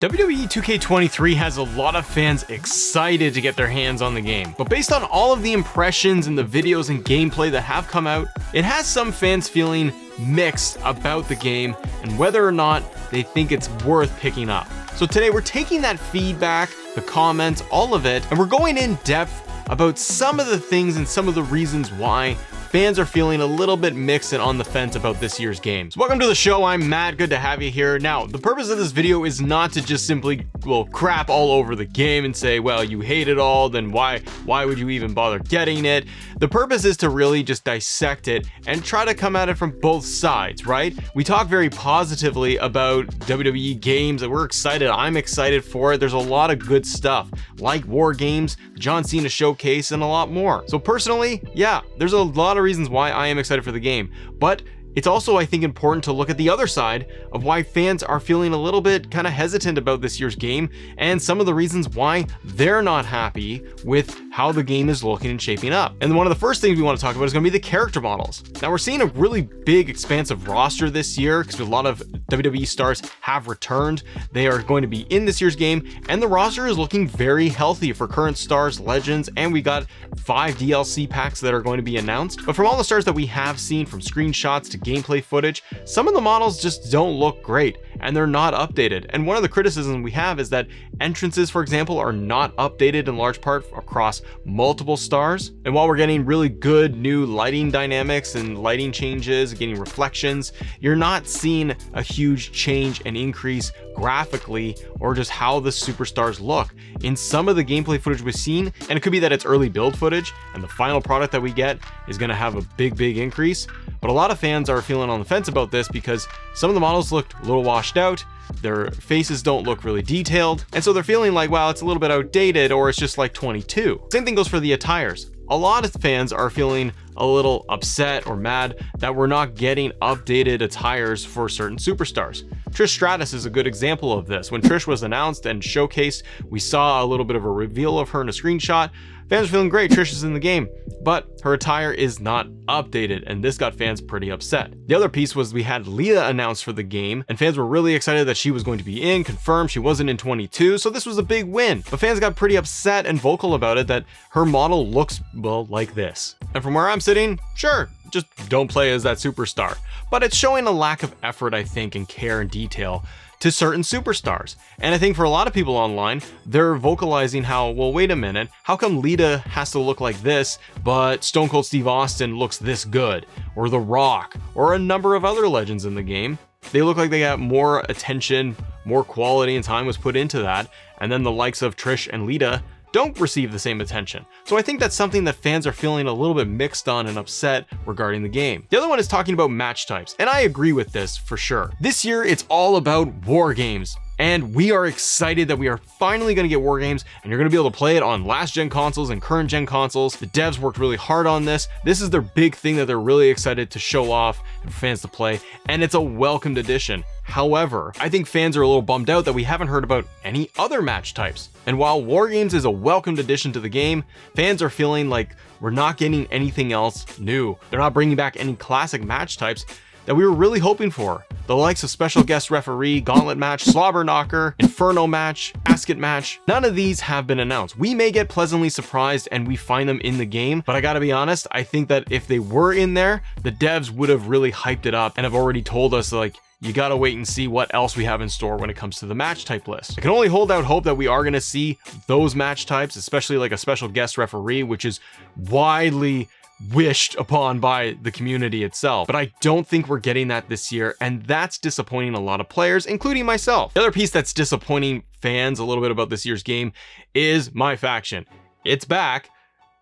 WWE 2K23 has a lot of fans excited to get their hands on the game, but based on all of the impressions and the videos and gameplay that have come out, it has some fans feeling mixed about the game and whether or not they think it's worth picking up. So today we're taking that feedback, the comments, all of it, and we're going in depth about some of the things and some of the reasons why fans are feeling a little bit mixed and on the fence about this year's games. Welcome to the show, I'm Matt, good to have you here. Now, the purpose of this video is not to just simply, crap all over the game and say, well, you hate it all, then why would you even bother getting it? The purpose is to really just dissect it and try to come at it from both sides, right? We talk very positively about WWE games and we're excited, I'm excited for it. There's a lot of good stuff, like War Games, John Cena Showcase, and a lot more. So personally, yeah, there's a lot of reasons why I am excited for the game, but it's also, I think, important to look at the other side of why fans are feeling a little bit kind of hesitant about this year's game and some of the reasons why they're not happy with how the game is looking and shaping up. And one of the first things we want to talk about is going to be the character models. Now, we're seeing a really big, expansive roster this year because a lot of WWE stars have returned. They are going to be in this year's game, and the roster is looking very healthy for current stars, legends, and we got 5 DLC packs that are going to be announced. But from all the stars that we have seen, from screenshots to gameplay footage, some of the models just don't look great and they're not updated. And one of the criticisms we have is that entrances, for example, are not updated in large part across multiple stars. And while we're getting really good new lighting dynamics and lighting changes, getting reflections, you're not seeing a huge change and increase graphically or just how the superstars look in some of the gameplay footage we've seen. And it could be that it's early build footage and the final product that we get is going to have a big increase. But a lot of fans are feeling on the fence about this because some of the models looked a little washed out, their faces don't look really detailed, and so they're feeling like, wow, it's a little bit outdated or it's just like 22. Same thing goes for the attires. A lot of fans are feeling a little upset or mad that we're not getting updated attires for certain superstars. Trish Stratus is a good example of this. When Trish was announced and showcased, we saw a little bit of a reveal of her in a screenshot. Fans are feeling great, Trish is in the game, but her attire is not updated, and this got fans pretty upset. The other piece was we had Lita announced for the game, and fans were really excited that she was going to be in, confirmed she wasn't in 22, so this was a big win. But fans got pretty upset and vocal about it that her model looks, well, like this. And from where I'm sitting, sure, just don't play as that superstar. But it's showing a lack of effort, I think, and care and detail to certain superstars. And I think for a lot of people online, they're vocalizing how, well, wait a minute, how come Lita has to look like this, but Stone Cold Steve Austin looks this good? Or The Rock, or a number of other legends in the game. They look like they got more attention, more quality and time was put into that, and then the likes of Trish and Lita don't receive the same attention. So I think that's something that fans are feeling a little bit mixed on and upset regarding the game. The other one is talking about match types, and I agree with this for sure. This year, it's all about War Games. And we are excited that we are finally going to get War Games, and you're going to be able to play it on last gen consoles and current gen consoles. The devs worked really hard on this. This is their big thing that they're really excited to show off and for fans to play, and it's a welcomed addition. However, I think fans are a little bummed out that we haven't heard about any other match types. And while War Games is a welcomed addition to the game, fans are feeling like we're not getting anything else new. They're not bringing back any classic match types that we were really hoping for. The likes of special guest referee, gauntlet match, slobber knocker, inferno match, casket match, none of these have been announced. We may get pleasantly surprised and we find them in the game, but I gotta be honest, I think that if they were in there, the devs would have really hyped it up and have already told us, like, you gotta wait and see what else we have in store when it comes to the match type list. I can only hold out hope that we are gonna see those match types, especially like a special guest referee, which is widely wished upon by the community itself. But I don't think we're getting that this year, and that's disappointing a lot of players, including myself. The other piece that's disappointing fans a little bit about this year's game is my faction. It's back.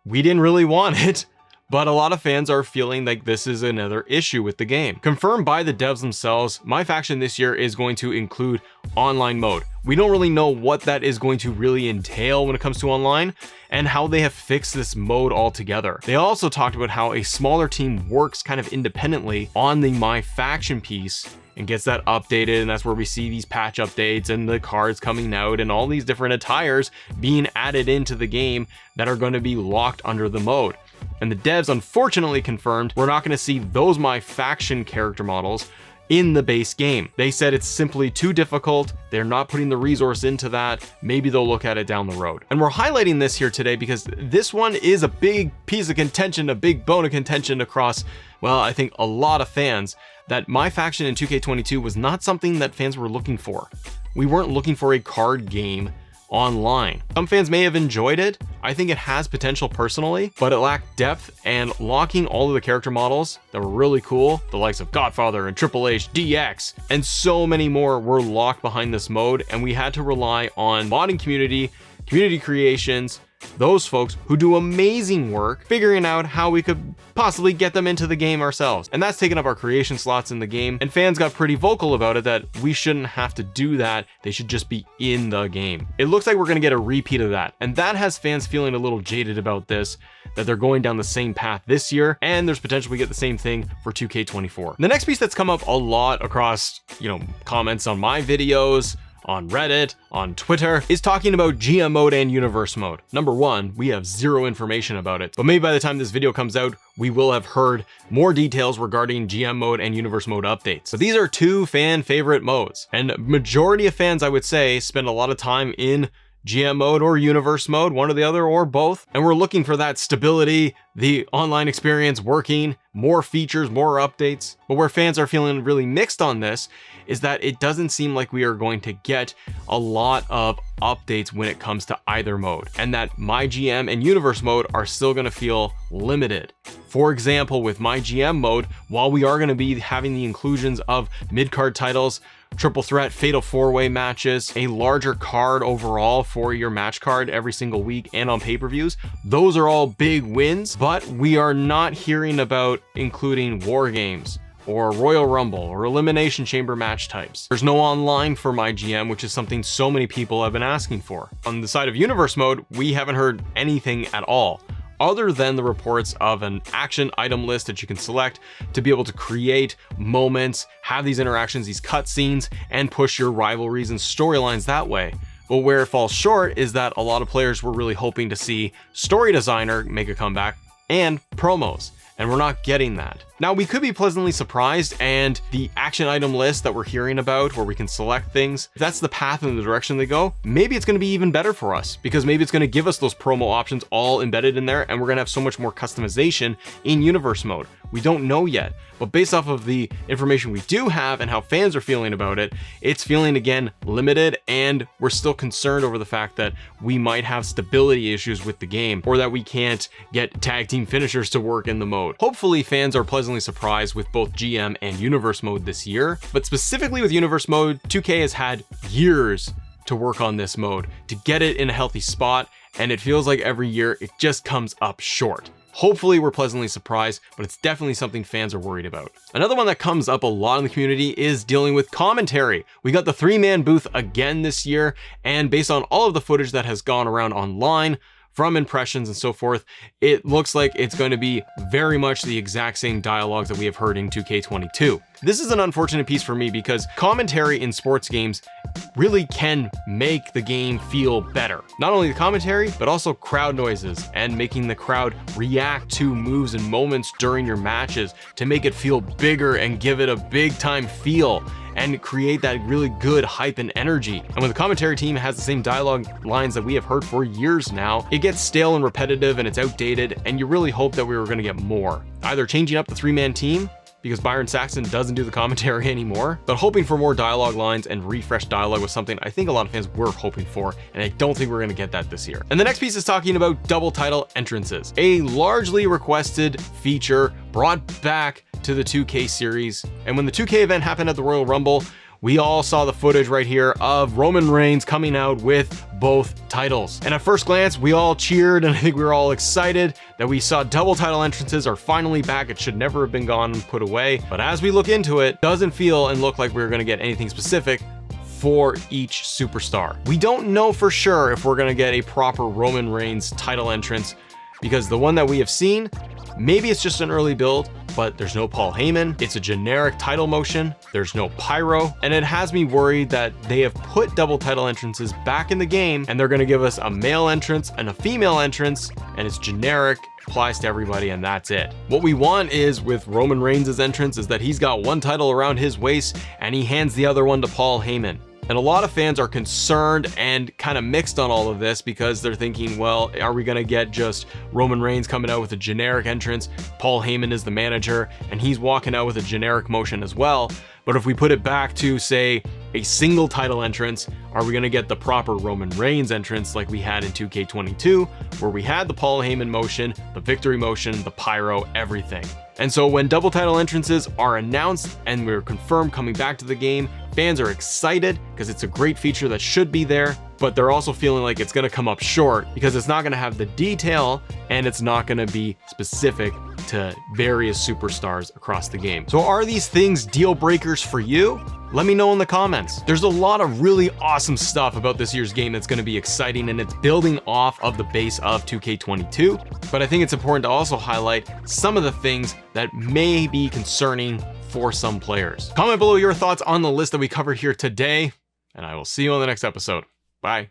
We didn't really want it, but a lot of fans are feeling like this is another issue with the game. Confirmed by the devs themselves, my faction this year is going to include online mode. We don't really know what that is going to really entail when it comes to online and how they have fixed this mode altogether. They also talked about how a smaller team works kind of independently on the My Faction piece and gets that updated, and that's where we see these patch updates and the cards coming out and all these different attires being added into the game that are going to be locked under the mode. And the devs unfortunately confirmed we're not going to see those My Faction character models in the base game. They said it's simply too difficult. They're not putting the resource into that. Maybe they'll look at it down the road. And we're highlighting this here today because this one is a big piece of contention, a big bone of contention across, well, I think a lot of fans, that my faction in 2K22 was not something that fans were looking for. We weren't looking for a card game online. Some fans may have enjoyed it. I think it has potential personally, but it lacked depth, and locking all of the character models that were really cool, the likes of Godfather and Triple H, DX, and so many more were locked behind this mode, and we had to rely on modding community creations, those folks who do amazing work figuring out how we could possibly get them into the game ourselves. And that's taken up our creation slots in the game, and fans got pretty vocal about it that we shouldn't have to do that. They should just be in the game. It looks like we're going to get a repeat of that, and that has fans feeling a little jaded about this, that they're going down the same path this year, and there's potential we get the same thing for 2K24. The next piece that's come up a lot across, comments on my videos, on Reddit, on Twitter, is talking about GM mode and universe mode. Number one, we have zero information about it, but maybe by the time this video comes out, we will have heard more details regarding GM mode and universe mode updates. So these are two fan favorite modes, and majority of fans, I would say, spend a lot of time in GM mode or universe mode, one or the other or both, and we're looking for that stability, the online experience working, more features, more updates. But where fans are feeling really mixed on this is that it doesn't seem like we are going to get a lot of updates when it comes to either mode, and that my GM and universe mode are still going to feel limited. For example, with my GM mode, while we are going to be having the inclusions of mid-card titles, triple threat, fatal four-way matches, a larger card overall for your match card every single week and on pay-per-views, those are all big wins, but we are not hearing about including war games or Royal Rumble or Elimination Chamber match types. There's no online for my GM, which is something so many people have been asking for. On the side of universe mode, we haven't heard anything at all, other than the reports of an action item list that you can select to be able to create moments, have these interactions, these cutscenes, and push your rivalries and storylines that way. But where it falls short is that a lot of players were really hoping to see story designer make a comeback and promos, and we're not getting that. Now, we could be pleasantly surprised, and the action item list that we're hearing about where we can select things, if that's the path and the direction they go, maybe it's going to be even better for us, because maybe it's going to give us those promo options all embedded in there, and we're going to have so much more customization in universe mode. We don't know yet, but based off of the information we do have and how fans are feeling about it, it's feeling again limited, and we're still concerned over the fact that we might have stability issues with the game, or that we can't get tag team finishers to work in the mode. Hopefully fans are pleasantly surprised with both GM and universe mode this year, but specifically with universe mode, 2K has had years to work on this mode to get it in a healthy spot, and it feels like every year it just comes up short. Hopefully we're pleasantly surprised, but it's definitely something fans are worried about. Another one that comes up a lot in the community is dealing with commentary. We got the 3-man booth again this year, and based on all of the footage that has gone around online, from impressions and so forth, it looks like it's going to be very much the exact same dialogues that we have heard in 2K22. This is an unfortunate piece for me because commentary in sports games really can make the game feel better. Not only the commentary, but also crowd noises and making the crowd react to moves and moments during your matches to make it feel bigger and give it a big time feel and create that really good hype and energy. And when the commentary team has the same dialogue lines that we have heard for years now, it gets stale and repetitive and it's outdated, and you really hope that we were going to get more. Either changing up the 3-man team, because Byron Saxton doesn't do the commentary anymore, but hoping for more dialogue lines and refreshed dialogue was something I think a lot of fans were hoping for, and I don't think we're going to get that this year. And the next piece is talking about double title entrances, a largely requested feature brought back to the 2K series. And when the 2K event happened at the Royal Rumble, we all saw the footage right here of Roman Reigns coming out with both titles. And at first glance, we all cheered, and I think we were all excited that we saw double title entrances are finally back. It should never have been gone and put away. But as we look into it, doesn't feel and look like we're going to get anything specific for each superstar. We don't know for sure if we're going to get a proper Roman Reigns title entrance, because the one that we have seen maybe it's just an early build, but there's no Paul Heyman. It's a generic title motion. There's no pyro. And it has me worried that they have put double title entrances back in the game and they're going to give us a male entrance and a female entrance, and it's generic, applies to everybody, and that's it. What we want is with Roman Reigns' entrance is that he's got one title around his waist and he hands the other one to Paul Heyman. And a lot of fans are concerned and kind of mixed on all of this because they're thinking, well, are we going to get just Roman Reigns coming out with a generic entrance? Paul Heyman is the manager and he's walking out with a generic motion as well. But if we put it back to, say, a single title entrance, are we going to get the proper Roman Reigns entrance like we had in 2K22, where we had the Paul Heyman motion, the victory motion, the pyro, everything? And so when double title entrances are announced and we're confirmed coming back to the game, fans are excited because it's a great feature that should be there, but they're also feeling like it's going to come up short because it's not going to have the detail and it's not going to be specific to various superstars across the game. So are these things deal breakers for you? Let me know in the comments. There's a lot of really awesome stuff about this year's game that's going to be exciting, and it's building off of the base of 2K22. But I think it's important to also highlight some of the things that may be concerning for some players. Comment below your thoughts on the list that we covered here today, and I will see you on the next episode. Bye.